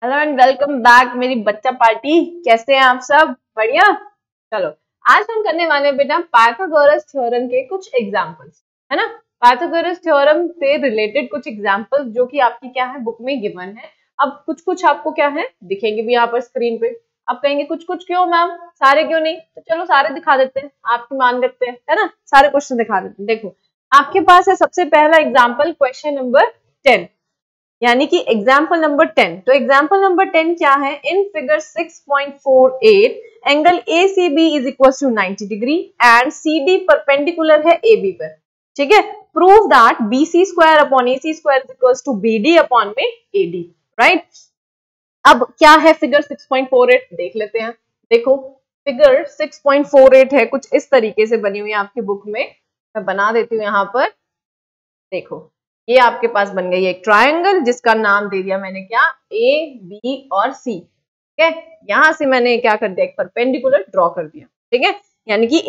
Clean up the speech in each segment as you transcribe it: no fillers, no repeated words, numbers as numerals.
Hello and welcome back मेरी बच्चा party. कैसे हैं आप सब? बढ़िया। चलो, आज हम करने वाले हैं बेटा पाइथागोरस थ्योरम के कुछ एग्जांपल्स, है ना। पाइथागोरस थ्योरम से रिलेटेड कुछ एग्जांपल्स जो कि आपकी क्या है बुक में गिवन है। अब कुछ कुछ आपको क्या है दिखेंगे भी यहाँ पर स्क्रीन पे। आप कहेंगे कुछ कुछ क्यों मैम, सारे क्यों नहीं? तो चलो सारे दिखा देते हैं, आपकी मान लेते हैं, है ना। सारे क्वेश्चन दिखा देते हैं। देखो आपके पास है सबसे पहला एग्जाम्पल क्वेश्चन नंबर 10, यानी कि एग्जाम्पल नंबर 10। तो एग्जाम्पल नंबर 10 क्या है? In figure 6.48 angle ACB is equal to 90 degree and CD perpendicular है AB पर। ठीक है, prove that BC square upon AC square is equal to BD upon में AD, राइट। अब क्या है फिगर 6.48 देख लेते हैं। देखो फिगर 6.48 है, कुछ इस तरीके से बनी हुई है आपकी बुक में। मैं बना देती हूँ यहाँ पर। देखो ये आपके पास बन गई एक ट्रायंगल जिसका नाम दे दिया मैंने क्या, A, B और C। ठीक है, यहां से मैंने क्या कर दिया, एक परपेंडिकुलर ड्रॉ कर दिया। ठीक है, यानी कि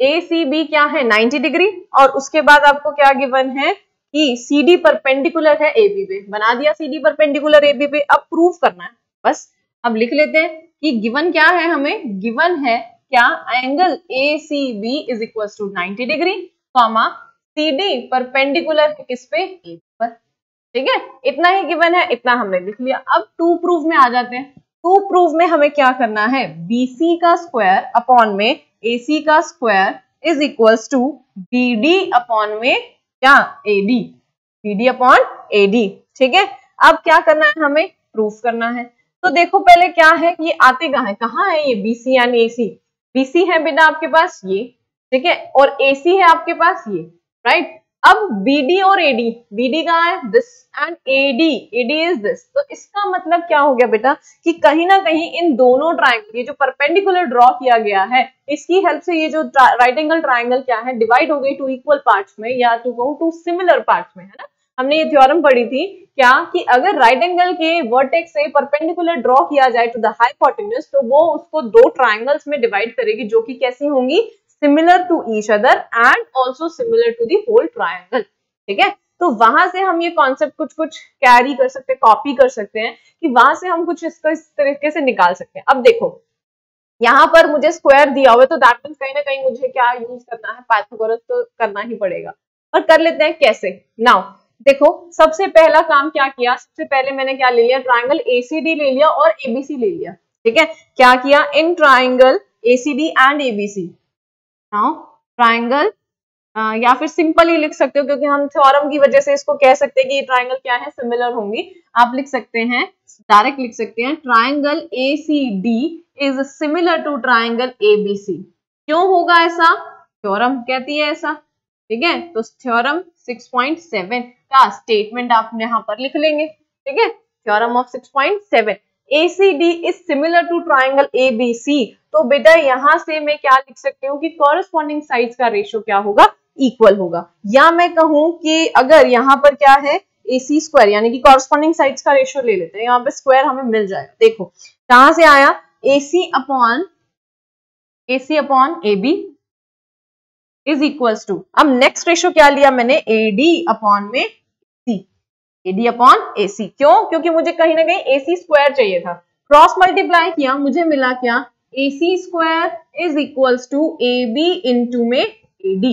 ACB क्या है 90 डिग्री, और उसके बाद आपको क्या गिवन है कि CD परपेंडिकुलर है AB पे। बना दिया CD परपेंडिकुलर AB पे। अब प्रूफ करना है बस। अब लिख लेते हैं कि गिवन क्या है, हमें गिवन है क्या, angle ACB is equal to 90 degree comma CD perpendicular है किस पे, A पर। ठीक है, इतना ही गिवन है, इतना हमने लिख लिया। अब टू प्रूफ में आ जाते हैं। टू प्रूफ में हमें क्या करना है, BC का स्क्वायर अपॉन में AC का square is equal to BD upon में क्या, AD। BD upon AD। ठीक है, अब क्या करना है, हमें प्रूफ करना है। तो देखो पहले क्या है, ये आते कहाँ है ये BC यानी AC। BC है बेटा आपके पास ये, ठीक है, और AC है आपके पास ये, राइट। अब BD और AD, BD कहाँ है, this, and AD is this. तो इसका मतलब क्या हो गया बेटा कि कहीं ना कहीं इन दोनों ट्रायंगल, ये जो परपेंडिकुलर ड्रॉ किया गया है, इसकी हेल्प से ये जो राइट एंगल ट्रायंगल क्या है, डिवाइड हो गई टू इक्वल पार्ट्स में, या टू कहूं टू सिमिलर पार्ट्स में, है ना। हमने ये थ्योरम पढ़ी थी क्या कि अगर राइट एंगल के वर्टेक्स से परपेंडिकुलर ड्रॉ किया जाए टू द हाइपोटेन्यूज, तो वो उसको दो ट्रायंगल्स में डिवाइड करेगी जो कि कैसी होंगी, similar to each other and also similar to the whole triangle। ठीक है, तो वहां से हम ये कॉन्सेप्ट कुछ कुछ कैरी कर सकते हैं, कॉपी कर सकते हैं, कि वहां से हम कुछ इसको इस तरीके से निकाल सकते हैं। अब देखो यहाँ पर मुझे स्क्वायर दिया हुआ है, तो दैट मींस कहीं ना कहीं मुझे क्या यूज करना है, पाइथागोरस तो करना ही पड़ेगा। और कर लेते हैं कैसे। नाउ देखो सबसे पहला काम क्या किया, सबसे पहले मैंने क्या ले लिया, ट्राइंगल ACD ले लिया और ABC ले लिया। ठीक है, क्या किया, in triangle ACD and ABC। Now triangle, या फिर सिंपल ही लिख सकते हो क्योंकि हम थ्योरम की वजह से इसको कह सकते हैं कि ये ट्राइंगल क्या है, सिमिलर होंगी। आप लिख सकते हैं, डायरेक्ट लिख सकते हैं, triangle ACD is similar to triangle ABC। क्यों होगा ऐसा, थ्योरम कहती है ऐसा। ठीक है, तो थ्योरम 6.7 का स्टेटमेंट आप यहाँ पर लिख लेंगे। ठीक है, theorem of 6.7, ACD is similar to triangle ABC। तो बेटा यहां से मैं क्या लिख सकती हूँ कि कॉरेस्पॉन्डिंग साइड्स का रेशियो क्या होगा, इक्वल होगा। या मैं कहूं कि अगर यहाँ पर क्या है, AC स्क्वायर यानी कि कॉरेस्पॉन्डिंग साइड्स का रेशियो ले लेते हैं, यहाँ पे स्क्वायर हमें मिल जाएगा। देखो कहां से आया, AC upon AB is equals to, अब नेक्स्ट रेशियो क्या लिया मैंने, AD अपॉन में C, AD अपॉन AC। क्यों, क्योंकि मुझे कहीं ना कहीं AC स्क्वायर चाहिए था। क्रॉस मल्टीप्लाई किया, मुझे मिला क्या, AC square is equals to AB into में AD,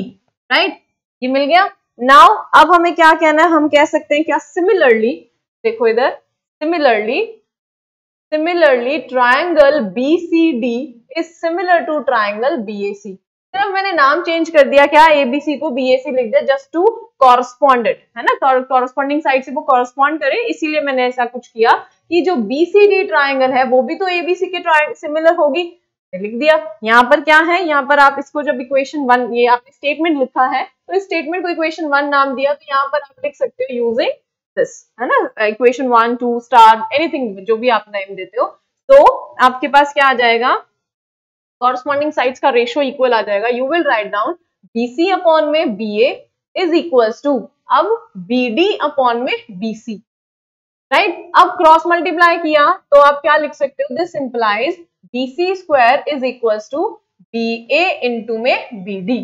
राइट, ये मिल गया। नाउ अब हमें क्या कहना है, हम कह सकते हैं क्या, सिमिलरली, देखो इधर, similarly triangle BCD is similar to triangle BAC। सिर्फ मैंने नाम चेंज कर दिया, क्या, ABC को BAC लिख दिया, जस्ट टू कॉरस्पॉन्डेड, है ना, कॉरस्पॉन्डिंग साइड से वो कॉरस्पॉन्ड करे, इसीलिए मैंने ऐसा कुछ किया कि जो BCD ट्राइंगल है वो भी तो ABC के सिमिलर होगी, लिख दिया। यहाँ पर क्या है, यहाँ पर आप इसको जब इक्वेशन 1, ये आपने स्टेटमेंट लिखा है तो इस स्टेटमेंट को इक्वेशन 1 नाम दिया, तो यहाँ पर आप लिख सकते हो यूजिंग दिस, है ना, इक्वेशन 1 2 स्टार एनीथिंग जो भी आप नेम देते हो। तो आपके पास क्या आ जाएगा, कॉरस्पॉन्डिंग साइड्स का रेशियो इक्वल आ जाएगा। You will write down BC upon में BA इज इक्वल्स टू, अब BD अपॉन में BC, राइट। अब क्रॉस मल्टीप्लाई किया तो आप क्या लिख सकते हो, this implies BC square is equals to BA into में BD।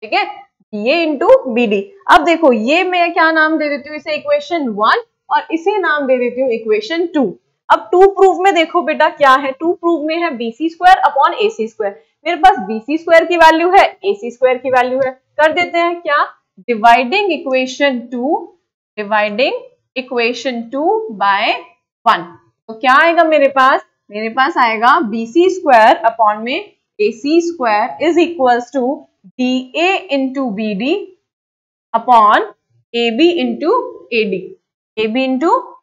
ठीक है, BA इंटू BD। अब देखो ये मैं क्या नाम दे देती हूँ, इसे इक्वेशन 1 और इसे नाम दे देती हूँ इक्वेशन 2। अब टू प्रूफ में देखो बेटा क्या है, टू प्रूफ में है BC square upon AC square. मेरे पास BC स्क्वायर की वैल्यू है, AC स्क्वायर की वैल्यू है, कर देते हैं क्या, डिवाइडिंग इक्वेशन टू बाय 1। तो क्या आएगा मेरे पास आएगा BC स्क्वायर अपॉन में AC square is equals to DA into BD upon AB into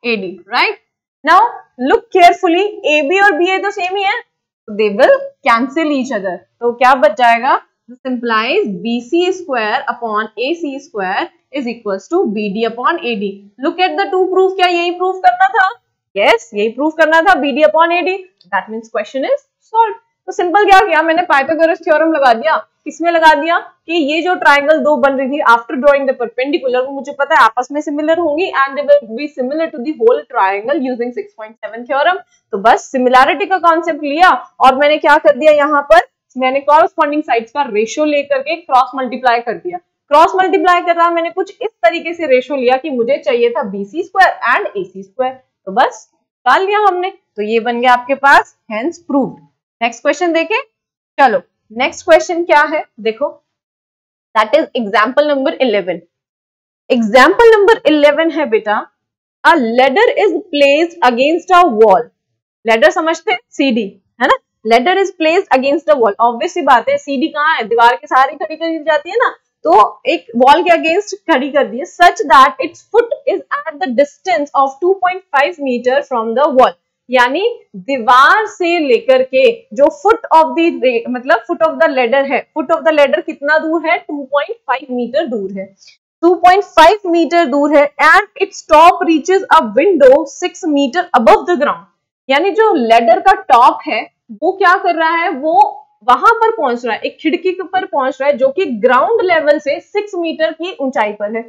AD, right. Now look carefully, AB और BA तो सेम ही है, they will cancel each other, तो क्या बच जाएगा, this implies BC square upon AC square is equals to BD upon AD। Look at the two proof, क्या यही प्रूफ करना था, यस यही प्रूफ करना था, BD upon AD, that means question is solve. तो सिंपल क्या किया मैंने, पाइथागोरस थ्योरम लगा दिया, किसमें लगा दिया कि ये जो ट्राइंगल दो बन रही थी आफ्टर ड्राइंग द परपेंडिकुलर, वो मुझे पता है आपस में सिमिलर होंगी and they will be similar to the whole triangle using 6.7 theorem. तो बस सिमिलैरिटी का कॉन्सेप्ट लिया और मैंने क्या कर दिया, यहाँ पर मैंने कॉरस्पॉन्डिंग साइड्स का रेशियो लेकर के क्रॉस मल्टीप्लाई कर दिया। क्रॉस मल्टीप्लाई कर रहा मैंने कुछ इस तरीके से रेशियो लिया कि मुझे चाहिए था BC square and AC square, तो बस निकाल लिया हमने, तो ये बन गया आपके पास, हेंस प्रूव्ड। नेक्स्ट क्वेश्चन देखें, चलो नेक्स्ट क्वेश्चन क्या है देखो, that is example number 11। Example number 11 है बेटा, a ladder is placed against a wall. Ladder समझते हैं, CD है ना, ladder is placed against the wall, obvious सी बात है CD कहाँ है, दीवार के सहारे खड़ी कर दी जाती है ना, तो एक वॉल के अगेंस्ट खड़ी कर दी है, such that its foot is at the distance of 2.5 metre from the wall. यानी दीवार से लेकर के जो फुट ऑफ द मतलब फुट ऑफ द लेडर है, फुट ऑफ द लेडर कितना दूर है, 2.5 मीटर दूर है, 2.5 मीटर दूर है, and its top reaches a window 6 metre above the ground. यानी जो लेडर का टॉप है वो क्या कर रहा है, वो वहां पर पहुंच रहा है, एक खिड़की के ऊपर पहुंच रहा है जो कि ग्राउंड लेवल से 6 मीटर की ऊंचाई पर है,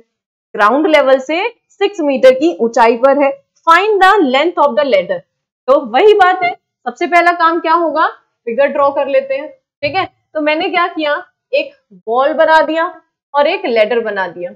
ग्राउंड लेवल से 6 मीटर की ऊंचाई पर है। Find the length of the ladder. तो वही बात है, सबसे पहला काम क्या होगा, फिगर ड्रॉ कर लेते हैं, ठीक है। तो मैंने क्या किया, एक वॉल बना दिया और एक लेडर बना दिया,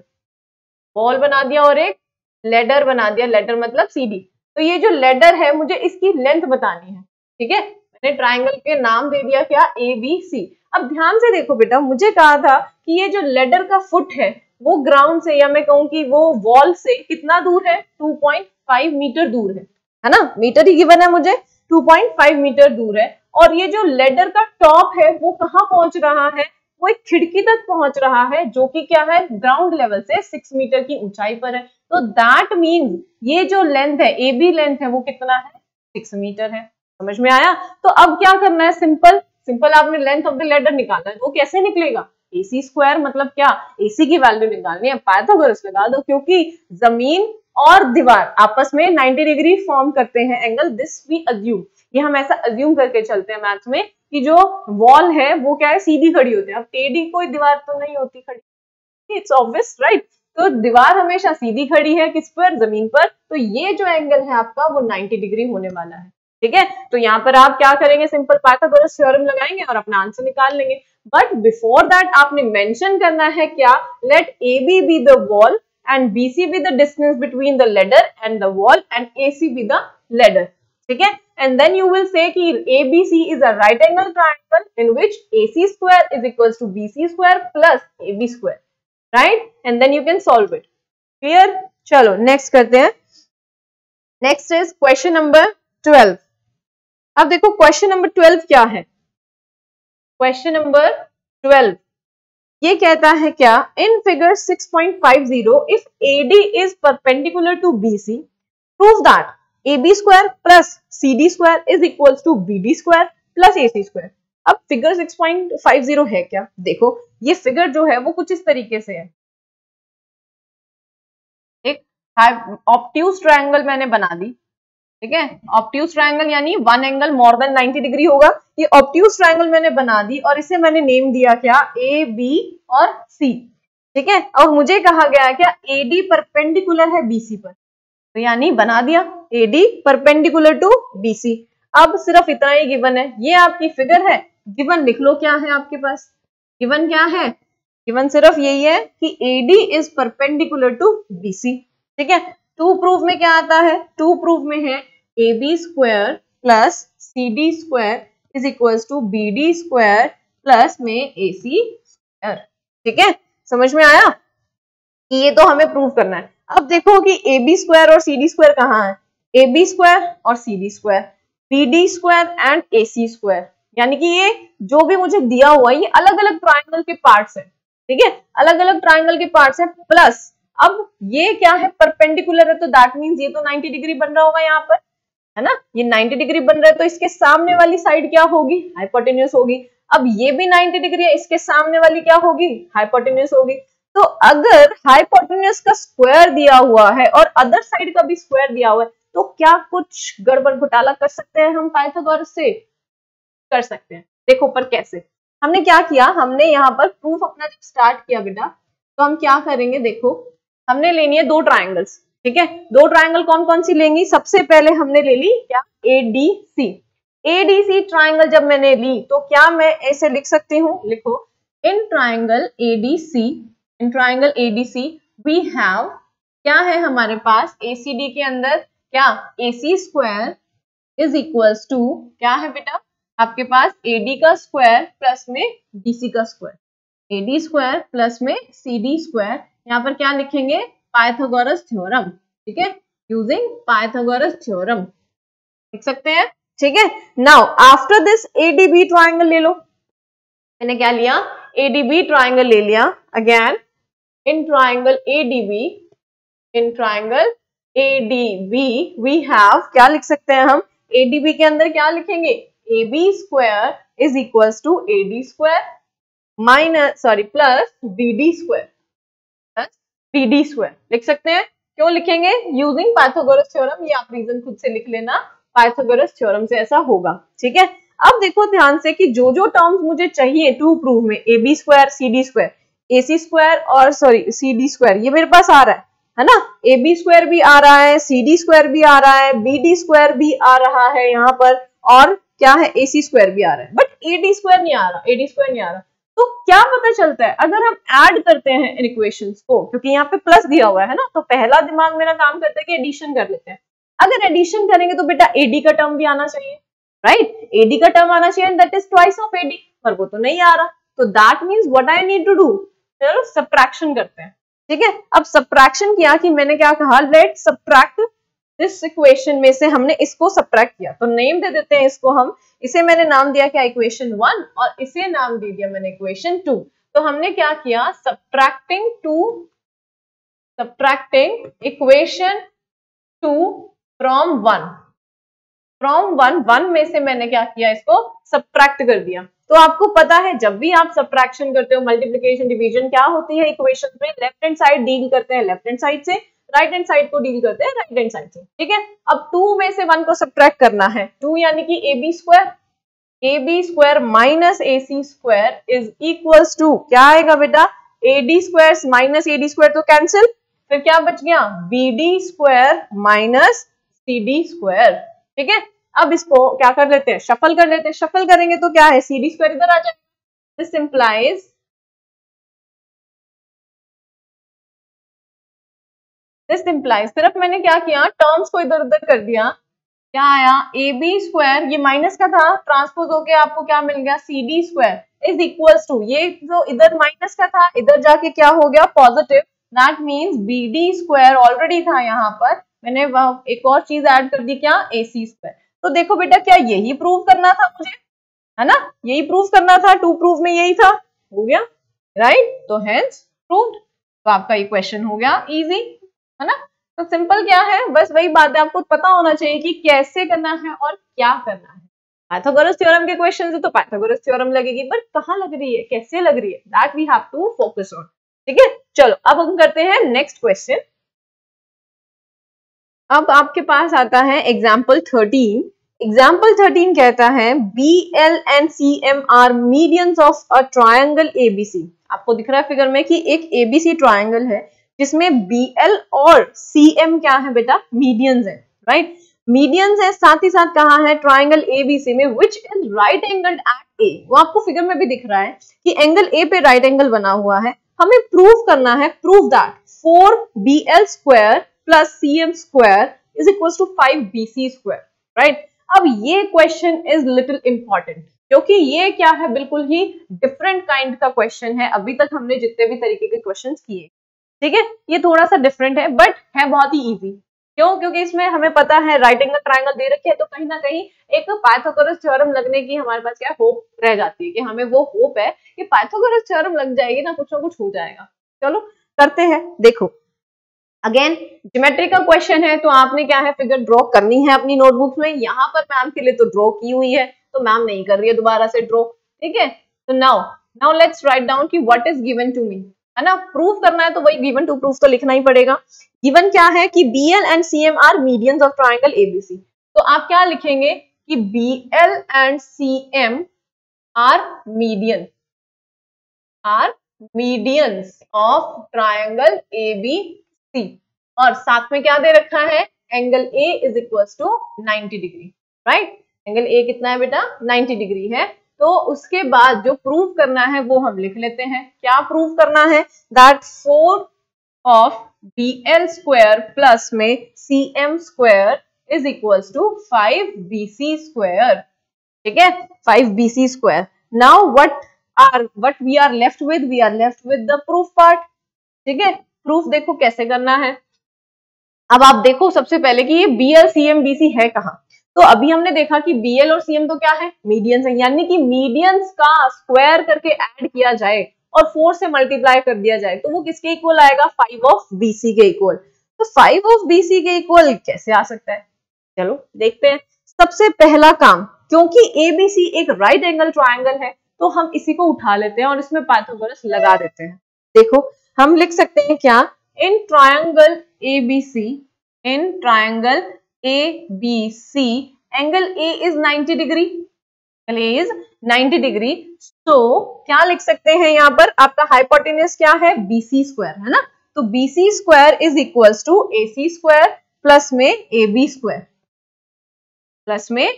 वॉल बना दिया और एक लेडर बना दिया, लेडर मतलब CD। तो ये जो लेडर है मुझे इसकी लेंथ बतानी है, ठीक है। मैंने ट्राइंगल के नाम दे दिया क्या, ABC। अब ध्यान से देखो बेटा, मुझे कहा था कि ये जो लेडर का फुट है वो ग्राउंड से, या मैं कहूँ कि वो वॉल से कितना दूर है, 2.5 मीटर दूर है ना, मीटर ही गिवन है मुझे, 2.5 मीटर दूर है। और ये जो लेडर का टॉप है वो कहाँ पहुंच रहा है, वो एक खिड़की तक पहुंच रहा है जो कि क्या है, ग्राउंड लेवल से 6 मीटर की ऊंचाई पर है। तो दैट मीन्स ये जो लेंथ है, AB लेंथ है, वो कितना है, 6 मीटर है। समझ में आया। तो अब क्या करना है, सिंपल आपने लेंथ ऑफ द लेडर निकालना है, वो कैसे निकलेगा, AC स्क्वायर मतलब क्या, AC की वैल्यू निकालनी है, पाइथागोरस लगा दो, क्योंकि जमीन और दीवार आपस में 90 डिग्री फॉर्म करते हैं एंगल, दिस वी अज्यूम, ये हम ऐसा अज्यूम करके चलते हैं मैथ्स में कि जो वॉल है वो क्या है, सीधी खड़ी होती है। अब टेढ़ी कोई दीवार तो नहीं होती खड़ी, इट्स ऑब्वियस राइट। तो दीवार हमेशा सीधी खड़ी है, किस पर, जमीन पर, तो ये जो एंगल है आपका वो 90 डिग्री होने वाला है, ठीक है। तो यहाँ पर आप क्या करेंगे, सिंपल पाइथागोरस थ्योरम लगाएंगे और अपना आंसर निकाल लेंगे। बट बिफोर दैट आपने मेंशन करना है क्या, let AB be the wall and BC be the distance between the ladder and the wall and AC be the ladder, ठीक है। And then you will say कि ABC is a right angle triangle in which AC square is equals to BC square plus AB square, right? And then you can solve it. Clear? चलो next करते हैं। Next is question number 12. अब देखो question number 12 क्या है। Question number 12 ये कहता है क्या, in figure 6.50 if AD is perpendicular to BC, prove that AB square plus CD square is equals to BD square plus AC square. अब figure 6.50 है क्या, देखो ये फिगर जो है वो कुछ इस तरीके से है, एक ऑब्ट्यूज ट्रायंगल मैंने बना दी, ठीक है। ऑब्ट्यूज ट्रायंगल यानी one angle more than 90 degree होगा, ये ऑब्ट्यूज ट्रायंगल मैंने बना दी और इसे मैंने नेम दिया क्या, AB और C, ठीक है। और मुझे कहा गया है क्या, AD परपेंडिकुलर है BC पर, तो यानी बना दिया AD परपेंडिकुलर टू BC। अब सिर्फ इतना ही गिवन है, ये आपकी फिगर है, गिवन लिख लो क्या है आपके पास, गिवन क्या है, गिवन सिर्फ यही है कि AD is perpendicular to BC, ठीक है। टू प्रूफ में क्या आता है, टू प्रूफ में है AB square plus CD square is equals to BD square plus में AC स्क्वायर। ठीक है, समझ में आया कि ये तो हमें प्रूव करना है। अब देखो कि AB स्क्वायर और CD स्क्वायर कहाँ है, AB स्क्वायर और CD square, BD square and AC square, यानी कि ये जो भी मुझे दिया हुआ है ये अलग अलग ट्राइंगल के पार्ट्स हैं। ठीक है, अलग अलग ट्राइंगल के पार्ट्स हैं, प्लस अब ये क्या है, परपेंडिकुलर है, तो दैट मींस ये तो 90 डिग्री बन रहा होगा यहाँ पर, है ना, ये 90 डिग्री बन रहा है, तो इसके सामने वाली साइड क्या होगी, हाइपोटेन्यूज होगी। अब ये भी 90 डिग्री है, इसके सामने वाली क्या होगी, हाइपोटेन्यूज होगी। तो अगर हाइपोटेन्यूज का स्क्वायर दिया हुआ है और अदर साइड का भी स्क्वायर दिया हुआ है, तो क्या कुछ गड़बड़ घोटाला कर सकते हैं हम पाइथागोरस से? कर सकते हैं। देखो पर कैसे, हमने क्या किया, हमने यहाँ पर प्रूफ अपना जब स्टार्ट किया बेटा, तो हम क्या करेंगे, देखो हमने लेनी है दो ट्राइंगल्स। ठीक है, दो ट्राइंगल कौन कौन सी लेंगी, सबसे पहले हमने ले ली क्या, ADC। ADC ट्राइंगल जब मैंने ली तो क्या मैं ऐसे लिख सकती हूँ, लिखो in triangle ADC we have, क्या है हमारे पास, ACD के अंदर क्या, AC square is equals to, क्या है बेटा आपके पास, AD का स्क्वायर प्लस में DC का स्क्वायर, AD स्क्वायर प्लस में CD स्क्वायर, यहाँ पर क्या लिखेंगे, पाइथागोरस थ्योरम। ठीक है, यूजिंग पाइथागोरस थ्योरम लिख सकते हैं। ठीक है, now after this ADB triangle ले लो, मैंने क्या लिया, ADB ट्राइंगल ले लिया। Again in triangle ADB we have, क्या लिख सकते हैं हम, ADB के अंदर क्या लिखेंगे, AB square is equals to AD square plus BD square लिख सकते हैं। क्यों लिखेंगे, यूजिंग पाइथागोरस थ्योरम, ये आप रीजन खुद से लिख लेना, पाइथागोरस थ्योरम से ऐसा होगा। ठीक है, अब देखो ध्यान से कि जो जो टर्म्स मुझे चाहिए टू प्रूव में, AB square, CD square, AC square और CD स्क्वायर, ये मेरे पास आ रहा है ना, AB स्क्वायर भी आ रहा है, CD स्क्वायर भी आ रहा है, BD स्क्वायर भी आ रहा है यहाँ पर, और क्या है, AC स्क्वायर भी आ रहा है, बट AD स्क्वायर नहीं आ रहा। तो क्या पता चलता है, अगर हम ऐड करते हैं इन इक्वेशंस को, क्योंकि यहाँ पे प्लस दिया हुआ है ना, तो पहला दिमाग मेरा काम करता है कि एडिशन कर लेते हैं। अगर एडिशन करेंगे तो बेटा AD का टर्म भी आना चाहिए, राइट, AD का टर्म आना चाहिए, that is twice of AD, पर वो तो नहीं आ रहा, तो that means what I need to do, चलो सबट्रैक्शन करते हैं। ठीक है, अब सबट्रैक्शन किया कि मैंने क्या कहा, लेट सबट्रैक्ट दिस इक्वेशन में से हमने इसको सबट्रैक्ट किया, तो नेम दे देते हैं इसको हम, इसे मैंने नाम दिया क्या, इक्वेशन 1, और इसे नाम दे दिया मैंने इक्वेशन 2। तो हमने क्या किया, सबट्रैक्टिंग इक्वेशन 2 फ्रॉम 1 में से मैंने क्या किया, इसको सबट्रैक्ट कर दिया। तो आपको पता है जब भी आप सबट्रैक्शन करते हो, मल्टीप्लिकेशन डिवीजन क्या होती है इक्वेशन में, लेफ्ट हैंड साइड डील करते हैं लेफ्ट हैंड साइड से, राइट हैंड साइड को डील करते हैं राइट हैंड साइड से। ठीक है, अब 2 में से 1 को सबट्रैक्ट करना है, 2 यानी कि AB square minus AC square is equals to, क्या आएगा बेटा, AD square minus AD square तो कैंसिल, फिर क्या बच गया, BD square minus CD square. ठीक है, अब इसको क्या कर लेते हैं, शफल कर लेते हैं, शफल करेंगे तो क्या है, CD स्क्वायर इधर आ जाएगा, दिस इंप्लाइज सिर्फ मैंने क्या किया, टर्म्स को इधर उधर कर दिया, क्या आया, AB स्क्वायर, ये माइनस का था, ट्रांसपोज होके आपको क्या मिल गया, CD square is equals to, ये जो इधर माइनस का था इधर जाके क्या हो गया, positive, that means BD square already था यहाँ पर, मैंने एक और चीज ऐड कर दी, क्या, AC स्क्वायर। तो देखो बेटा क्या यही प्रूव करना था मुझे, है ना, यही प्रूव करना था, 2 प्रूव में यही था, हो गया, राइट, तो हेंस प्रूव्ड। तो आपका ये क्वेश्चन हो गया इजी, है ना। तो सिंपल क्या है, बस वही बात है, आपको पता होना चाहिए कि कैसे करना है और क्या करना है। पाइथागोरस थ्योरम के क्वेश्चन है तो पाइथागोरस थ्योरम लगेगी, बट कहाँ लग रही है, कैसे लग रही है, that we have to focus on. ठीक है, चलो अब हम करते हैं नेक्स्ट क्वेश्चन। अब आपके पास आता है एग्जाम्पल 13। एग्जाम्पल 13 कहता है BL and CM are medians of a triangle ABC। आपको दिख रहा है फिगर में कि एक ABC ट्रायंगल है जिसमें BL और CM क्या है बेटा, मीडियंस है, राइट, मीडियंस है, साथ ही साथ कहा है ट्रायंगल ABC में which is right angled at A। वो आपको फिगर में भी दिख रहा है कि एंगल A पे राइट एंगल बना हुआ है। हमें प्रूव करना है, prove that 4BL square plus CM square is equal to 5bc square, right. अब ये क्वेश्चन इज लिटिल इंपॉर्टेंट, क्योंकि ये क्या है, बिल्कुल ही डिफरेंट काइंड का क्वेश्चन है अभी तक हमने जितने भी तरीके के क्वेश्चन किए, ठीक है। ये थोड़ा सा डिफरेंट है बट है बहुत ही इजी। क्यों? क्योंकि इसमें हमें पता है राइट एंगल ट्रायंगल दे रखे है, तो कहीं ना कहीं एक पाइथागोरस थ्योरम लगने की हमारे पास क्या होप रह जाती है, कि हमें वो होप है कि पाइथागोरस थ्योरम लग जाएगी ना कुछ हो जाएगा। चलो करते हैं। देखो अगेन ज्योमेट्री का क्वेश्चन है, तो आपने क्या है, फिगर ड्रॉ करनी है अपनी नोटबुक में। यहाँ पर मैम के लिए तो ड्रॉ की हुई है, तो मैम नहीं कर रही है दोबारा से ड्रॉ, ठीक है। तो नाउ लेट्स राइट डाउन कि what is given to me, है ना। प्रूव करना है तो वही गिवन टू प्रूफ तो लिखना ही पड़ेगा। गिवन क्या है कि BL and CM are medians of triangle ABC। तो आप क्या लिखेंगे कि BL and CM are medians of triangle ABC, और साथ में क्या दे रखा है, angle A is equal to 90 degree, right. Angle A कितना है बेटा, 90 डिग्री है। तो उसके बाद जो प्रूव करना है वो हम लिख लेते हैं। क्या प्रूव करना है, that 4 of BL square plus में CM square is equal to 5BC square, ठीक है, 5BC square. Now what we are left with the proof part, ठीक है। प्रूफ देखो कैसे करना है। अब आप देखो सबसे पहले कि ये BL CM BC है कहाँ। तो अभी हमने देखा कि BL और CM तो क्या है, मीडियंस है, यानी कि मीडियंस का स्क्वायर करके ऐड किया जाए और 4 से मल्टीप्लाई कर दिया जाए तो वो किसके इक्वल आएगा, 5 ऑफ BC के इक्वल। तो 5 ऑफ BC के इक्वल कैसे आ सकता है, चलो देखते हैं। सबसे पहला काम, क्योंकि ABC एक राइट एंगल ट्रायंगल है तो हम इसी को उठा लेते हैं और इसमें पाइथागोरस लगा देते हैं। देखो हम लिख सकते हैं क्या, in triangle ABC angle A is 90 degree, angle A is 90 degree. तो क्या लिख सकते हैं यहाँ पर, आपका हाइपोटेन्यूज क्या है, BC स्क्वायर, है ना। तो BC square is equal to AC square plus में AB स्क्वायर प्लस में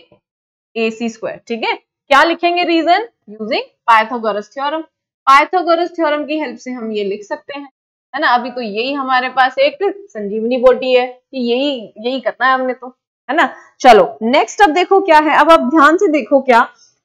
AC स्क्वायर, ठीक है। क्या लिखेंगे, reason using Pythagoras theorem. Pythagoras theorem की हेल्प से हम ये लिख सकते हैं, है ना। अभी तो यही हमारे पास एक संजीवनी बोटी है कि यही करना है हमने तो, है ना। चलो नेक्स्ट अब देखो क्या है। अब आप ध्यान से देखो क्या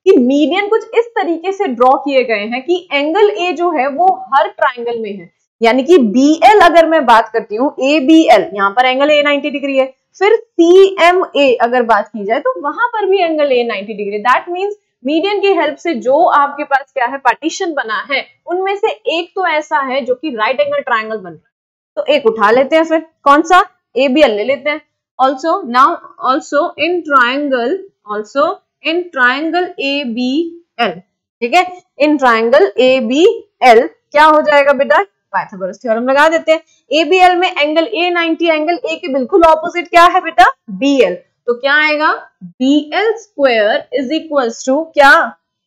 कि मीडियन कुछ इस तरीके से ड्रॉ किए गए हैं कि एंगल A जो है वो हर ट्राइंगल में है, यानी कि BL अगर मैं बात करती हूँ ABL, यहाँ पर एंगल A 90 डिग्री है। फिर CMA अगर बात की जाए तो वहां पर भी angle A 90 degree. That means median की हेल्प से जो आपके पास क्या है, पार्टीशन बना है, उनमें से एक तो ऐसा है जो कि राइट एंगल ट्रायंगल बन रहा है, तो एक उठा लेते हैं। फिर कौन सा, ABL ले लेते हैं। ऑल्सो इन ट्रायंगल ABL, ठीक है, इन ट्रायंगल ABL क्या हो जाएगा बेटा, पाइथागोरस थ्योरम लगा देते हैं। ABL में एंगल A 90, एंगल A के बिल्कुल ऑपोजिट क्या है बेटा, BL। तो क्या आएगा, BL square is equal to क्या,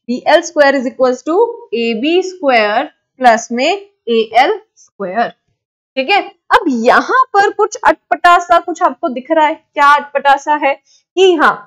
BL square is equal to AB square plus में AL स्क्वायर, ठीक है। अब यहाँ पर कुछ अटपटा सा कुछ आपको दिख रहा है, क्या अटपटा सा है कि हाँ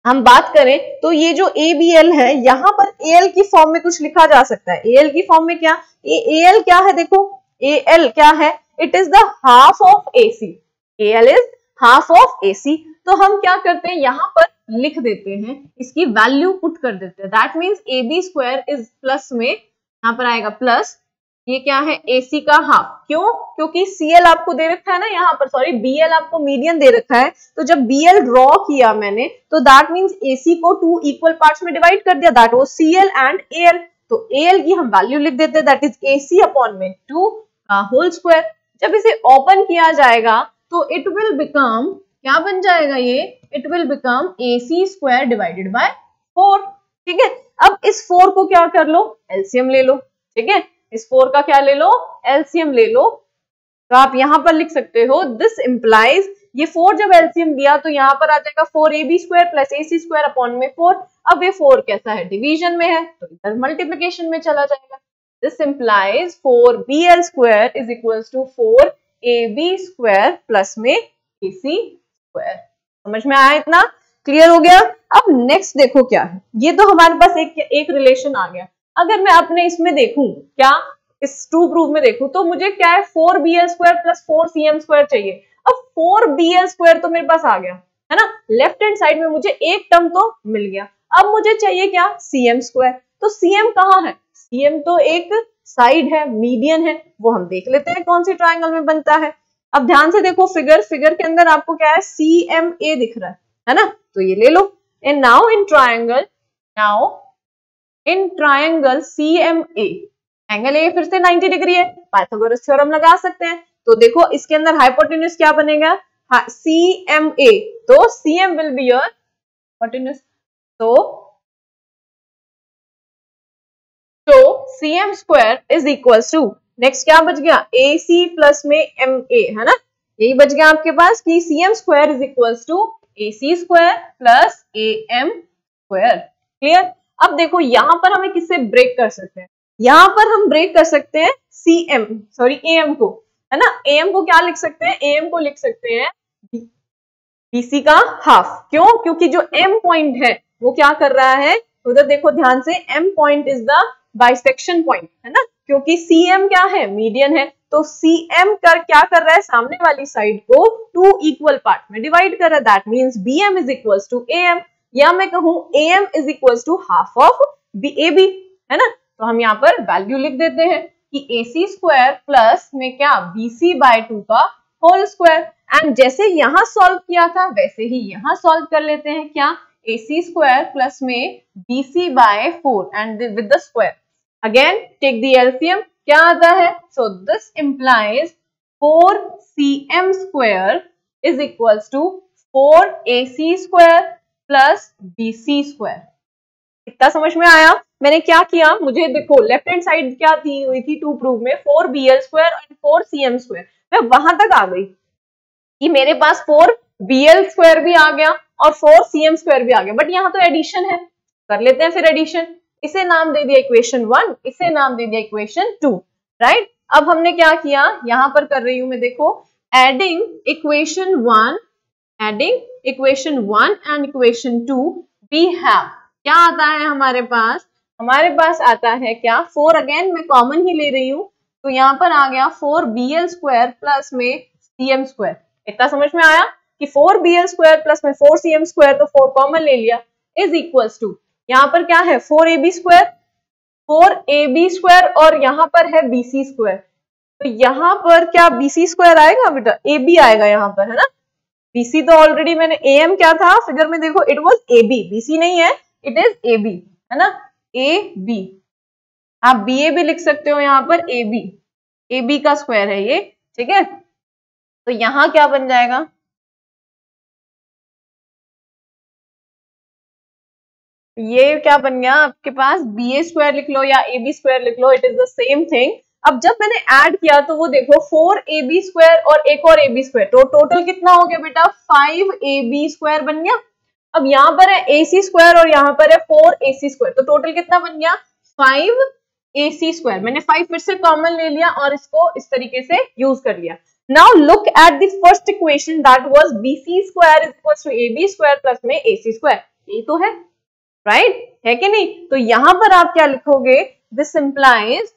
हम बात करें तो ये जो ABL है यहाँ पर AL की फॉर्म में कुछ लिखा जा सकता है। AL की फॉर्म में क्या, AL क्या है, देखो AL क्या है, it is the half of AC। AL is half of AC। तो हम क्या करते हैं, यहाँ पर लिख देते हैं, इसकी वैल्यू पुट कर देते हैं। That means AB square is plus में, यहाँ पर आएगा प्लस, ये क्या है, AC का हाफ। क्यों, क्योंकि CL आपको दे रखा है ना यहाँ पर, सॉरी BL आपको मीडियन दे रखा है। तो जब BL ड्रॉ किया मैंने तो दैट मीन्स AC को 2 इक्वल पार्ट्स में डिवाइड कर दिया, that was CL and AL। तो AL की हम वैल्यू लिख देते हैं, दैट इज AC अपॉन में 2 का होल स्क्वायर। जब इसे ओपन किया जाएगा तो इट विल बिकम, क्या बन जाएगा ये, it will become AC square divided by 4, ठीक है। अब इस 4 को क्या कर लो, एलसीएम ले लो, ठीक है। इस 4 का क्या ले लो, एलसीएम ले लो। तो आप यहाँ पर लिख सकते हो, दिस इंप्लाइज, ये 4 जब एलसीएम लिया तो यहाँ पर आ जाएगा 4AB square plus AC square upon में 4। अब ये 4 कैसा है, डिवीजन में है, तो इधर मल्टीप्लिकेशन में चला जाएगा। This implies 4BL square is equal to 4AB square plus में AC स्क्वायर। समझ में आया, इतना क्लियर हो गया। अब नेक्स्ट देखो क्या है, ये तो हमारे पास एक रिलेशन आ गया। अगर मैं अपने इसमें देखूं, क्या इस 2 प्रूफ में देखूं, तो मुझे क्या है, 4BL square plus 4CM square चाहिए। अब 4bl² तो मेरे पास आ गया, है ना। लेफ्ट हैंड साइड में मुझे एक टर्म तो मिल गया। अब मुझे चाहिए क्या, cm²। तो cm कहाँ है, cm तो एक साइड है, मीडियन है, वो हम देख लेते हैं कौन सी ट्राइंगल में बनता है। अब ध्यान से देखो फिगर के अंदर आपको क्या है, CMA दिख रहा है ना, तो ये ले लो। And now in triangle CMA, angle A फिर से 90 डिग्री है, पाइथागोरस थ्योरम लगा सकते हैं। तो देखो इसके अंदर हाइपोटेन्यूज क्या बनेगा, CMA, तो CM will be your hypotenuse. तो CM² is equals to, next क्या बच गया, AC प्लस में MA, है ना, यही बच गया आपके पास कि CM² is equals to AC² plus AM²। Clear. अब देखो यहां पर हमें किससे ब्रेक कर सकते हैं, यहां पर हम ब्रेक कर सकते हैं AM को, है ना। AM को क्या लिख सकते हैं, AM को लिख सकते हैं BC का हाफ। क्यों, क्योंकि जो M पॉइंट है वो क्या कर रहा है, उधर देखो ध्यान से, M point is the bisection point, है ना, क्योंकि CM क्या है, मीडियन है। तो CM क्या कर रहा है, सामने वाली साइड को 2 इक्वल पार्ट में डिवाइड कर रहा है, that means BM is equals to AM, या मैं कहूं AM is equals to half of AB, है ना। तो हम यहाँ पर वैल्यू लिख देते हैं कि AC² प्लस में क्या, BC/2 का होल स्क्वायर। एंड जैसे यहां सॉल्व किया था वैसे ही यहां सॉल्व कर लेते हैं, क्या, AC² प्लस में BC/4 and with the square, again take the LCM, क्या आता है, so this implies 4CM² is equals to 4AC² plus BC²। इतना समझ में आया। मैंने क्या किया, मुझे देखो लेफ्ट हैंड साइड क्या दी हुई थी टू प्रूव में, 4bl² और 4cm², मैं वहां तक आ गई कि मेरे पास 4bl² भी आ गया और 4cm² भी आ गया, बट यहाँ तो एडिशन है, कर लेते हैं फिर एडिशन। इसे नाम दे दिया इक्वेशन 1, इसे नाम दे दिया इक्वेशन 2, राइट। अब हमने क्या किया, यहां पर कर रही हूं मैं, देखो adding equation 1 and equation 2 we have, क्या आता है हमारे पास आता है क्या, 4, अगेन मैं कॉमन ही ले रही हूं, तो यहाँ पर आ गया 4bl² प्लस में cm²। इतना समझ में आया कि 4bl² प्लस में 4cm², तो 4 कॉमन ले लिया, इज इक्वल्स टू, यहाँ पर क्या है 4ab² और यहाँ पर है bc², तो यहाँ पर क्या bc² आएगा बेटा, ab आएगा यहाँ पर, है ना। BC तो ऑलरेडी मैंने, AM क्या था फिगर में, देखो इट वाज AB, BC नहीं है, इट इज AB, है ना, AB, आप BA भी लिख सकते हो यहाँ पर, AB का स्क्वायर है ये, ठीक है। तो यहाँ क्या बन जाएगा, ये क्या बन गया आपके पास, BA² लिख लो या AB² लिख लो, it is the same thing. अब जब मैंने ऐड किया तो वो देखो 4ab² और एक और ab², तो टोटल कितना हो गया बेटा, 5ab² बन गया। अब यहाँ पर है AC² और यहाँ पर है 4ac², तो टोटल कितना बन गया, 5ac²। मैंने 5 फिर से कॉमन ले लिया और इसको इस तरीके से यूज कर लिया। Now look at the first equation, that was BC² is equals to AB² plus में AC², यही तो है, राइट, है कि नहीं। तो यहां पर आप क्या लिखोगे, दिस इंप्लाइज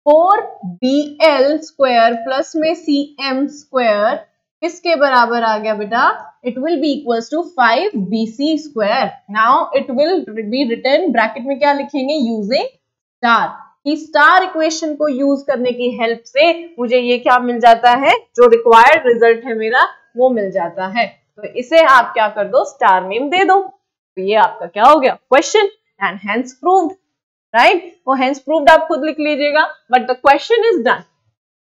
4bl² प्लस में cm² किसके बराबर आ गया बेटा, it will be equals to 5bc²। Now it will be written, bracket में क्या लिखेंगे, यूजिंग स्टार, कि स्टार इक्वेशन को यूज करने की हेल्प से मुझे ये क्या मिल जाता है, जो रिक्वायर्ड रिजल्ट है मेरा वो मिल जाता है। तो इसे आप क्या कर दो, स्टार नेम दे दो, तो ये आपका क्या हो गया, question, and hence proved, right. वो हेंस प्रूव्ड आप खुद लिख लीजिएगा, but the question is done.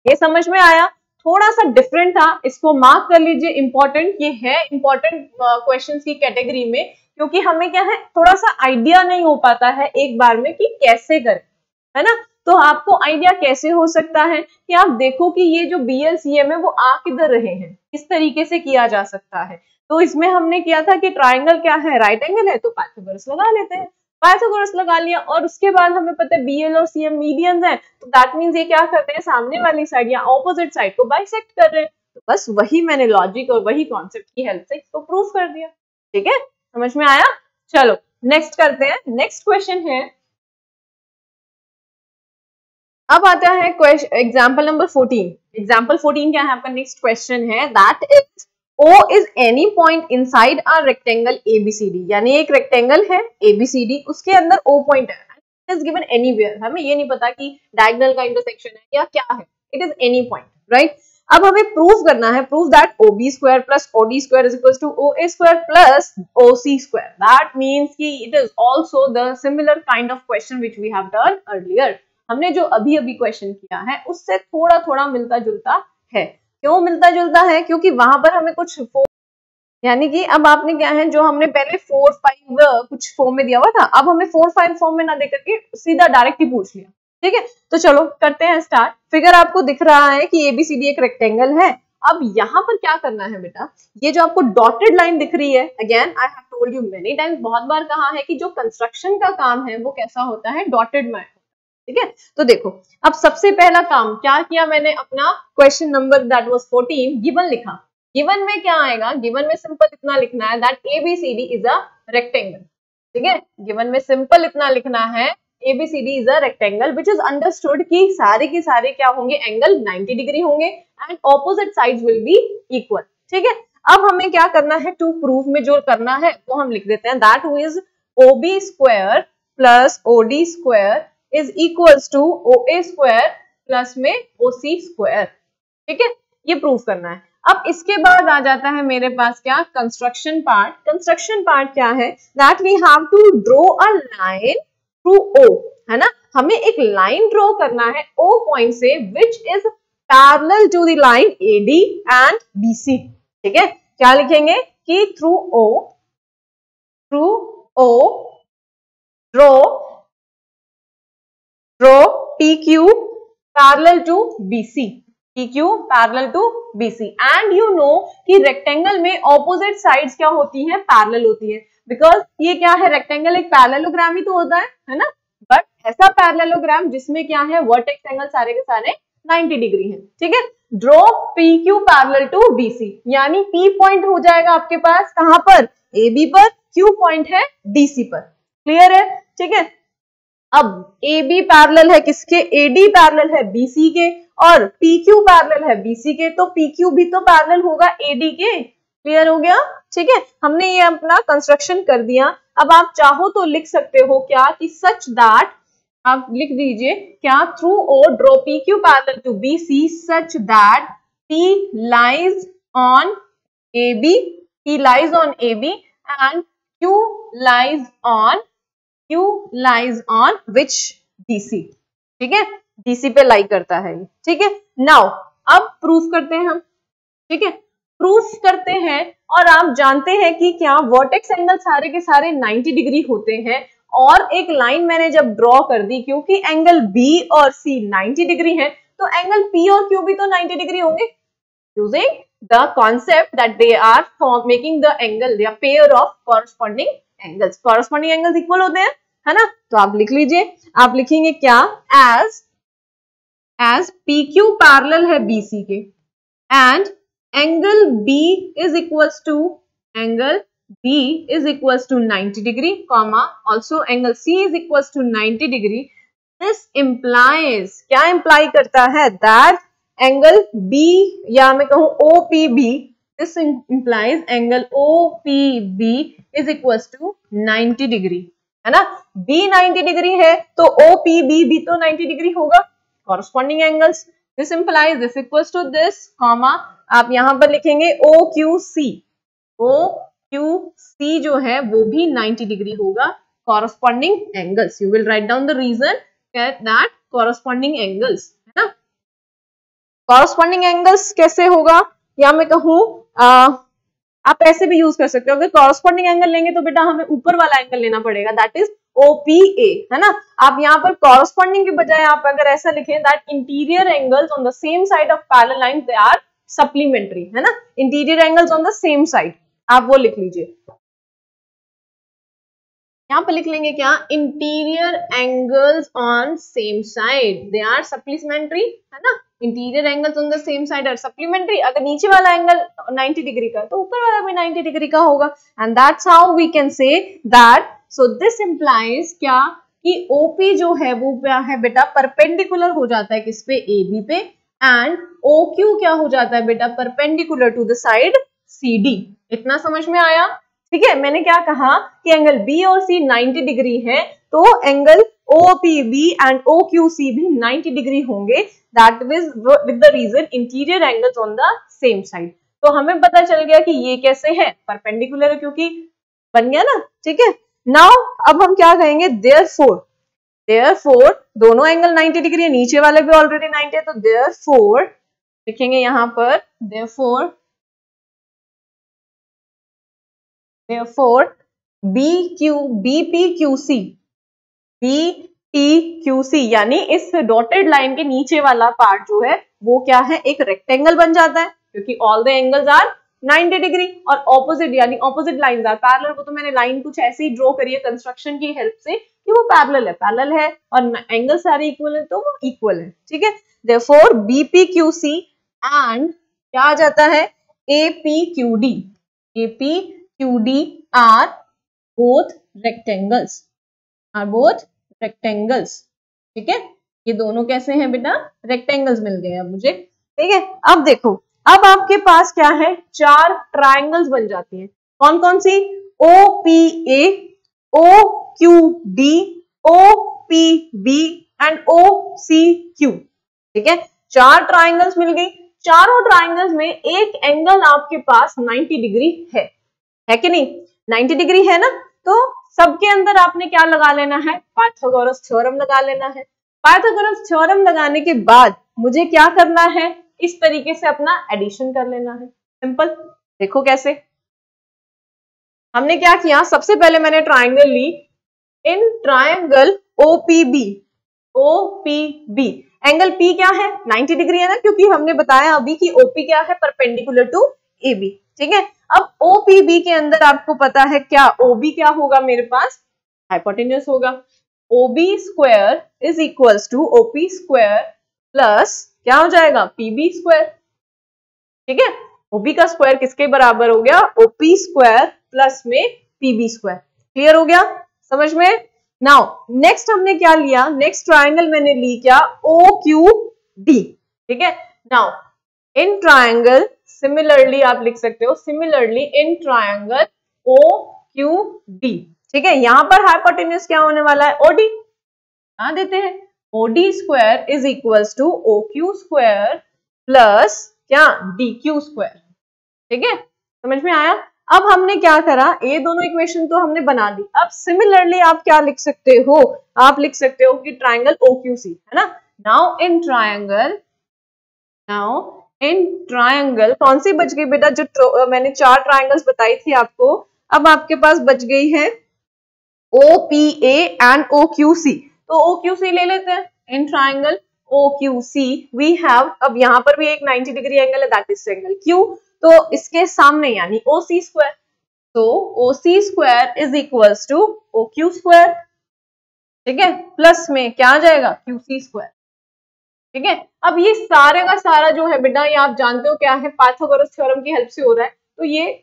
ये समझ में आया, थोड़ा सा डिफरेंट था, इसको मार्क कर लीजिए, इंपॉर्टेंट ये है, इंपॉर्टेंट क्वेश्चंस की कैटेगरी में, क्योंकि हमें क्या है, थोड़ा सा आइडिया नहीं हो पाता है एक बार में कि कैसे करें, है ना। तो आपको आइडिया कैसे हो सकता है कि आप देखो कि ये जो BLCM है वो आ किधर रहे हैं, किस तरीके से किया जा सकता है। तो इसमें हमने किया था कि ट्राइंगल क्या है, राइट एंगल है, तो पाइथागोरस लगा लेते हैं, पाइथागोरस लगा लिया, और उसके बाद हमें पता है BL और CM मीडियंस हैं, तो दैट मींस ये क्या करते हैं, सामने वाली साइड या ऑपोजिट साइड को बाइसेक्ट कर रहे हैं। तो बस वही मैंने लॉजिक और वही कॉन्सेप्ट की हेल्प से इसको प्रूव कर दिया, ठीक है, समझ में आया। चलो नेक्स्ट करते हैं, नेक्स्ट क्वेश्चन है, अब आता है एग्जाम्पल नंबर 14। एग्जाम्पल 14 क्या है आपका, नेक्स्ट क्वेश्चन है, that is O is any point inside a rectangle ABCD, यानी एक रेक्टेंगल है ABCD, उसके अंदर O पॉइंट है, it is given anywhere, हमें ये नहीं पता कि डायगोनल का इंटरसेक्शन है या क्या है, it is any point, right? अब हमें प्रूव करना है, prove that OB square plus OD square is equals to OA square plus OC square, that means कि it is also the similar kind of question which we have done earlier, हमने जो अभी अभी question किया है उससे थोड़ा थोड़ा मिलता जुलता है। क्यों मिलता जुलता है? क्योंकि वहां पर हमें कुछ यानी कि अब आपने क्या है, जो हमने पहले 4, 5 कुछ फॉर्म में दिया हुआ था, अब हमें 4, 5 फॉर्म में ना देकर के सीधा डायरेक्ट ही पूछ लिया, ठीक है? तो चलो करते हैं स्टार्ट। फिगर आपको दिख रहा है कि ABCD एक रेक्टेंगल है। अब यहाँ पर क्या करना है बेटा, ये जो आपको डॉटेड लाइन दिख रही है, again I have told you many times, बहुत बार कहा है कि जो कंस्ट्रक्शन का काम है वो कैसा होता है, डॉटेड में, ठीक है? तो देखो अब सबसे पहला काम क्या किया मैंने, अपना question number that was 14 given लिखा। गिवन में क्या आएगा, गिवन में सिंपल इतना लिखना है that ABCD is a rectangle, ठीक है? गिवन में सिंपल इतना लिखना है ABCD is a rectangle which is understood कि सारे के सारे क्या होंगे, एंगल 90 डिग्री होंगे and opposite sides will be equal, ठीक है? अब हमें क्या करना है, टू प्रूफ में जो करना है वो हम लिख देते हैं, that is OB square plus OD square is equals to OA square plus में OC स्क्वायर, ठीक है? ये प्रूफ करना है। अब इसके बाद आ जाता है मेरे पास क्या, कंस्ट्रक्शन पार्ट। कंस्ट्रक्शन पार्ट क्या है, that we have to draw a line through O, है ना? हमें एक लाइन ड्रॉ करना है O पॉइंट से which is parallel to the line AD and BC, ठीक है? क्या लिखेंगे कि through O draw PQ parallel to BC, PQ parallel to BC, and you know कि रेक्टेंगल में ऑपोजिट साइड्स क्या होती हैं, पैरेलल होती है, बिकॉज ये क्या है, रेक्टेंगल एक पैरेललोग्राम ही तो होता है ना? बट ऐसा पैरेललोग्राम जिसमें क्या है, वर्टेक्स एंगल सारे के सारे 90 डिग्री है, ठीक है? Draw PQ parallel to BC, यानी P पॉइंट हो जाएगा आपके पास कहां पर, AB पर, Q पॉइंट है DC पर, क्लियर है? ठीक है? अब AB पैरेलल है किसके, AD पैरेलल है BC के, और PQ पैरेलल है BC के, तो PQ भी तो पैरेलल होगा AD के, क्लियर हो गया? ठीक है, हमने ये अपना कंस्ट्रक्शन कर दिया। अब आप चाहो तो लिख सकते हो क्या कि सच दैट, आप लिख दीजिए क्या, through O draw PQ parallel to BC such that P lies on AB, P lies on AB and Q lies on which DC, ठीक है? DC पे लाई करता है, ठीक है? नाउ अब प्रूफ करते हैं हम, ठीक है? प्रूफ करते हैं, और आप जानते हैं कि क्या वर्टेक्स एंगल सारे के सारे 90 डिग्री होते हैं, और एक लाइन मैंने जब ड्रॉ कर दी, क्योंकि एंगल B और C 90 डिग्री है, तो एंगल P और Q भी तो 90 डिग्री होंगे, using the concept that they are making the angle, they are pair of corresponding angles, corresponding angles equal होते हैं, है ना? तो आप लिख लीजिए, आप लिखेंगे क्या, एज PQ पैरेलल है BC के, and angle B is equals to 90 degree, comma also angle C is equals to 90 degree. This implies, क्या imply करता है, that angle B, या मैं कहूँ OPB, this implies angle OPB is equals to 90 degree, है ना? B 90 degree है तो OPB भी तो 90 डिग्री होगा, corresponding angles. This implies this equals to this, comma आप यहां पर लिखेंगे OQC जो है वो भी 90 डिग्री होगा, corresponding angles. You will write down the reason that corresponding angles, है ना? corresponding angles कैसे होगा, या मैं कहूँ आप ऐसे भी यूज कर सकते हो, अगर corresponding angle लेंगे तो बेटा हमें ऊपर वाला एंगल लेना पड़ेगा, that is OPA, है ना? आप यहाँ पर corresponding के बजाय आप अगर ऐसा लिखें that interior angles on the same side of parallel lines they are supplementary, है ना? interior angles on the same side, आप वो लिख लीजिए, यहाँ पे लिख लेंगे क्या, interior angles on same side they are supplementary, है ना? interior angles on the same side are supplementary. अगर नीचे वाला एंगल 90 डिग्री का तो ऊपर वाला भी 90 डिग्री का होगा, and that's how we can say that. So this implies क्या कि OP जो है वो क्या है बेटा, परपेंडिकुलर हो जाता है किस पे, AB पे, and OQ क्या हो जाता है बेटा, perpendicular to the side CD। इतना समझ में आया? ठीक है, मैंने क्या कहा कि एंगल B और C 90 डिग्री है, तो एंगल OPB एंड OQC भी 90 डिग्री होंगे, that is with the reason interior angles on the same side. तो हमें पता चल गया कि ये कैसे है, परपेंडिकुलर है, क्योंकि बन गया ना। ठीक है, नाउ अब हम क्या कहेंगे, देयरफॉर दोनों एंगल 90 डिग्री है, नीचे वाले भी ऑलरेडी 90 है, तो देयरफॉर लिखेंगे यहां पर देयरफॉर BPQC यानी इस डॉटेड लाइन के नीचे वाला पार्ट जो है वो क्या है, एक रेक्टेंगल बन जाता है, क्योंकि all the angles are 90 degree और ऑपोजिट यानी ऑपोजिट लाइंस आर पैरेलल। वो तो मैंने लाइन कुछ ऐसे ही ड्रॉ करी है कंस्ट्रक्शन की हेल्प से कि वो पैरेलल है और एंगल सारे इक्वल है, तो वो इक्वल है। ठीक है, देयरफॉर BPQC एंड क्या आ जाता है, APQD are both rectangles। ठीक है, ये दोनों कैसे हैं बेटा, रेक्टेंगल्स मिल गए अब मुझे। ठीक है, अब देखो, अब आपके पास क्या है, 4 ट्राइंगल्स बन जाती हैं। कौन कौन सी, OPA, OQD, OPB and OCQ। ठीक है, 4 ट्राइंगल्स मिल गई। चारों ट्राइंगल्स में एक एंगल आपके पास 90 डिग्री है कि नहीं, 90 डिग्री है ना, तो सबके अंदर आपने क्या लगा लेना है, पाइथागोरस थ्योरम लगा लेना है। पाइथागोरस थ्योरम लगाने के बाद मुझे क्या करना है, इस तरीके से अपना एडिशन कर लेना है, सिंपल। देखो कैसे, हमने क्या किया, सबसे पहले मैंने ट्राइंगल ली, in triangle OPB angle P क्या है, 90 डिग्री है ना, क्योंकि हमने बताया अभी कि OP क्या है, परपेंडिकुलर टू AB। ठीक है, अब OPB के अंदर आपको पता है क्या, OB क्या होगा, मेरे पास हाइपोटेन्यूस होगा। OB square is equals to OP square plus क्या हो जाएगा, PB स्क्वायर। ठीक है, OB का स्क्वायर किसके बराबर हो गया, OP स्क्वायर प्लस में PB स्क्वायर। क्लियर हो गया, समझ में। नाउ नेक्स्ट हमने क्या लिया, नेक्स्ट ट्राइंगल मैंने ली क्या, OQD। ठीक है, नाउ इन ट्राइंगल सिमिलरली आप लिख सकते हो, सिमिलरली इन ट्राइंगल OQD। ठीक है, यहां पर हाइपोटेन्यूस क्या होने वाला है, OD। हाँ देते हैं, OD square is equals to OQ square plus क्या, DQ स्क्वायर। ठीक है, समझ में आया। अब हमने क्या करा, ये दोनों इक्वेशन तो हमने बना ली। अब सिमिलरली आप क्या लिख सकते हो, आप लिख सकते हो कि ट्राइंगल OQC है ना। नाउ इन ट्राइंगल कौन सी बच गई बेटा, जो मैंने 4 ट्राइंगल्स बताई थी आपको, अब आपके पास बच गई है OPA एंड OQC। तो OQC ले लेते हैं, in triangle OQC we have, अब यहाँ पर भी एक 90 डिग्री एंगल है, दैट इज एंगल Q, तो इसके सामने यानी OC स्क्वायर, तो OC square is equals to OQ square. ठीक है, प्लस में क्या आ जाएगा, QC स्क्वायर। ठीक है, अब ये सारे का सारा जो है बेटा, ये आप जानते हो क्या है, पाइथागोरस थ्योरम की हेल्प से हो रहा है, तो ये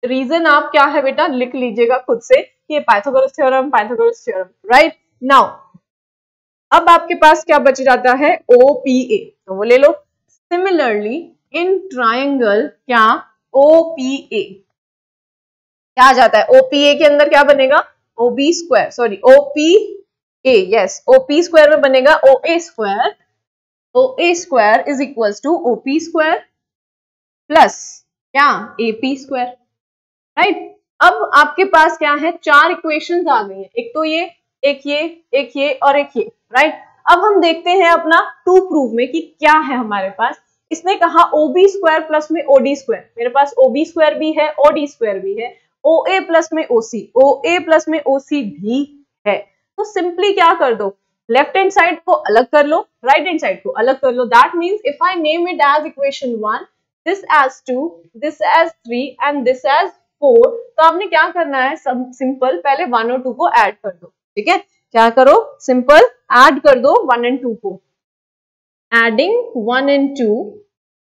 रीजन आप क्या है बेटा लिख लीजिएगा खुद से, ये पाइथागोरस थ्योरम, राइट। नाउ अब आपके पास क्या बच जाता है, OPA, तो वो ले लो। सिमिलरली इन ट्राइंगल क्या, OPA क्या आ जाता है, OPA के अंदर क्या बनेगा, OB square, sorry OPA, yes OP square में बनेगा OA square. OA square is equals to OP square plus क्या, AP स्क्वायर, राइट। अब आपके पास क्या है, 4 इक्वेशंस आ गई हैं, एक तो ये, एक ये, एक ये और एक ये, राइट। अब हम देखते हैं अपना टू प्रूव में कि क्या है हमारे पास। इसने कहा OB स्क्वायर प्लस में OD स्क्वायर, मेरे पास OB स्क्वायर भी है, OD स्क्वायर भी है, OA प्लस में OC, OA प्लस में OC भी है। तो सिंपली क्या कर दो, लेफ्ट हैंड साइड को अलग कर लो, राइट हैंड साइड को अलग कर लो। That means if I name it as equation 1, this as 2, this as 3 and this as 4, तो आपने क्या करना है, सब सिंपल पहले 1 और 2 को ऐड कर दो। ठीक है, क्या करो, सिंपल ऐड कर दो 1 एंड 2 को। Adding 1 and 2,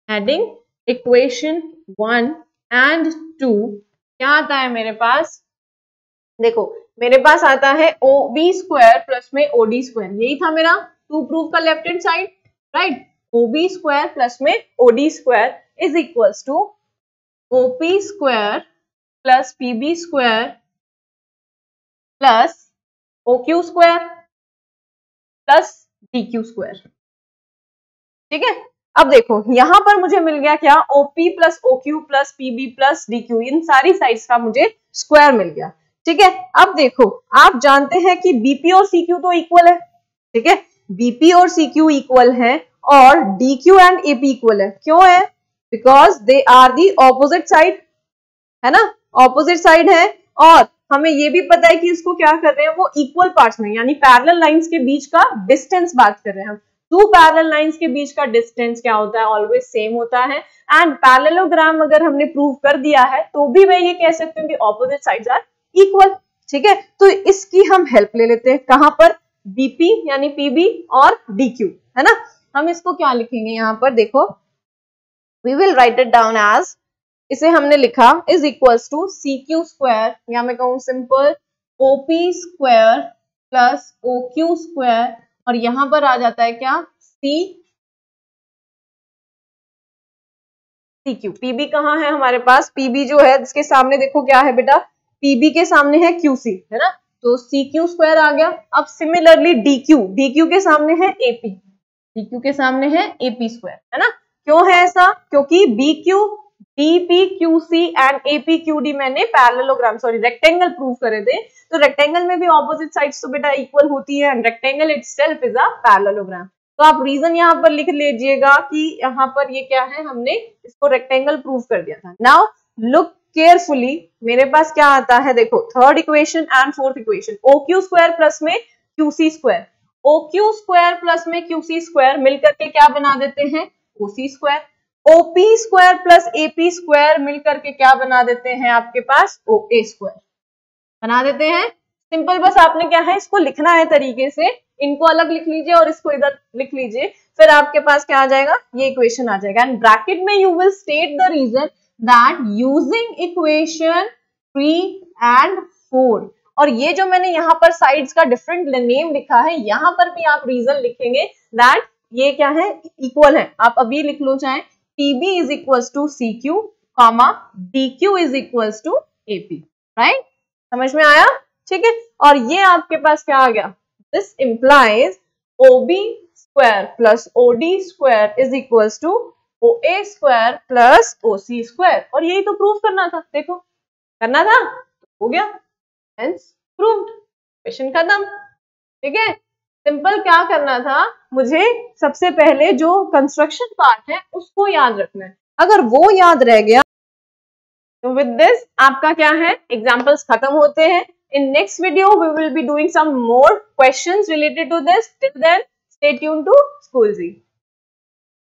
adding equation 1 and 2, क्या आता है मेरे पास, देखो मेरे पास आता है OB स्क्वायर प्लस में OD स्क्वायर, यही था मेरा टू प्रूव का left hand side, right. OB square plus में OD square is equals to OP square plus PB square plus OQ square plus DQ square. ठीक है, अब देखो यहां पर मुझे मिल गया क्या, OP plus OQ plus PB plus DQ, इन सारी साइड्स का मुझे स्क्वायर मिल गया। ठीक है, अब देखो आप जानते हैं कि BP और CQ तो इक्वल है। ठीक है, BP और CQ इक्वल है और DQ एंड AP इक्वल है। क्यों है? Because they are the opposite side, है ना, ऑपोजिट साइड है। और हमें ये भी पता है कि इसको क्या कर रहे हैं, वो इक्वल पार्ट्स में, यानी पैरेलल लाइंस के बीच का डिस्टेंस बात कर रहे हैं हम। टू पैरेलल लाइंस के बीच का डिस्टेंस क्या होता है, ऑलवेज सेम होता है। एंड पैरेललोग्राम अगर हमने प्रूव कर दिया है तो भी मैं ये कह सकती हूँ कि ऑपोजिट साइड्स आर इक्वल। ठीक है, तो इसकी हम हेल्प ले लेते हैं, कहां पर, BP यानी PB और DQ, है ना। हम इसको क्या लिखेंगे, यहाँ पर देखो, we will write it down as, इसे हमने लिखा is equals to CQ square, या मैं कहूँ simple OP square plus OQ square, और यहां पर आ जाता है क्या, CQ। PB कहाँ है हमारे पास, PB जो है इसके सामने देखो क्या है बेटा, PB के सामने है QC, है ना, तो CQ स्क्वायर आ गया। अब सिमिलरली DQ के सामने है AP, DQ के सामने है AP स्क्वायर, है ना। क्यों है ऐसा, क्योंकि BPQC एंड APQD मैंने पैरेललोग्राम रेक्टेंगल प्रूव करे थे, तो रेक्टेंगल में भी ऑपोजिट साइड्स तो बेटा इक्वल होती है, and rectangle itself is a parallelogram. तो आप रीजन यहाँ पर लिख लीजिएगा कि यहाँ पर ये क्या है, हमने इसको रेक्टेंगल प्रूव कर दिया था। नाउ लुक केयरफुली, मेरे पास क्या आता है, देखो third equation and fourth equation, OQ square plus में QC square, OQ square plus में QC स्क्वायर मिलकर के क्या बना देते हैं, OC square. OP square plus AP square मिलकर के क्या बना देते हैं, आपके पास OA स्क्वायर बना देते हैं। सिंपल, बस आपने क्या है, इसको लिखना है तरीके से, इनको अलग लिख लीजिए और इसको इधर लिख लीजिए, फिर आपके पास क्या आ जाएगा, ये इक्वेशन आ जाएगा। एंड ब्रैकेट में you will state the reason that using equation 3 and 4, और ये जो मैंने यहाँ पर साइड्स का डिफरेंट नेम लिखा है, यहाँ पर भी आप रीजन लिखेंगे दैट ये क्या है, इक्वल है। आप अभी लिख लो चाहे PB is equals to CQ, DQ is equals to AP, right, समझ में आया। ठीक है, और ये आपके पास क्या आ गया, this implies OB square plus OD square is equals to OA square plus OC square, और यही तो प्रूव करना था, देखो करना था, हो गया, हेंस प्रूव्ड, क्वेश्चन खत्म। ठीक है, सिंपल क्या करना था, मुझे सबसे पहले जो कंस्ट्रक्शन पार्ट है उसको याद रखना है, अगर वो याद रह गया तो विद दिस आपका क्या है, एग्जांपल्स खत्म होते हैं। In next video we will be doing some more questions related to this, till then stay tuned to school ji.